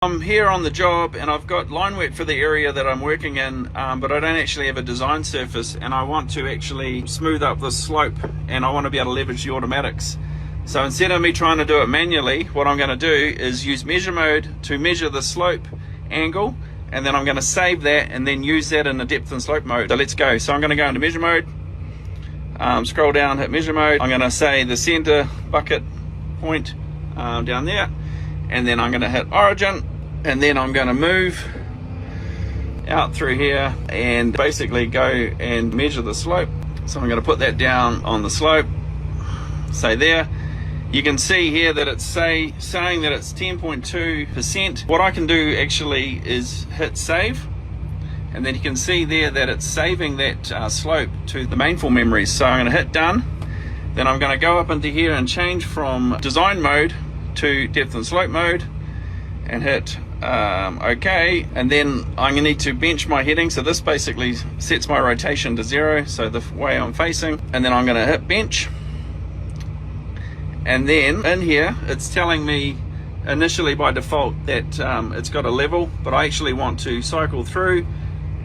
I'm here on the job and I've got line work for the area that I'm working in, but I don't actually have a design surface, and I want to actually smooth up the slope and I want to be able to leverage the automatics. So instead of me trying to do it manually, what I'm going to do is use measure mode to measure the slope angle, and then I'm going to save that and then use that in the depth and slope mode. So let's go. So I'm going to go into measure mode, scroll down, hit measure mode. I'm going to say the center bucket point down there, and then I'm going to hit origin, and then I'm going to move out through here and basically go and measure the slope. So I'm going to put that down on the slope, say there. You can see here that it's saying that it's 10.2%. What I can do actually is hit save, and then you can see there that it's saving that slope to the mainframe memories. So I'm going to hit done. Then I'm going to go up into here and change from design mode to depth and slope mode and hit OK, and then I'm going to need to bench my heading. So this basically sets my rotation to 0, so the way I'm facing, and then I'm going to hit bench. And then in here it's telling me initially by default that it's got a level, but I actually want to cycle through,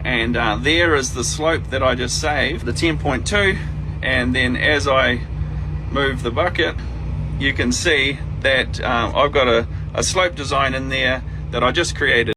and there is the slope that I just saved, the 10.2, and then as I move the bucket you can see that I've got a slope design in there that I just created.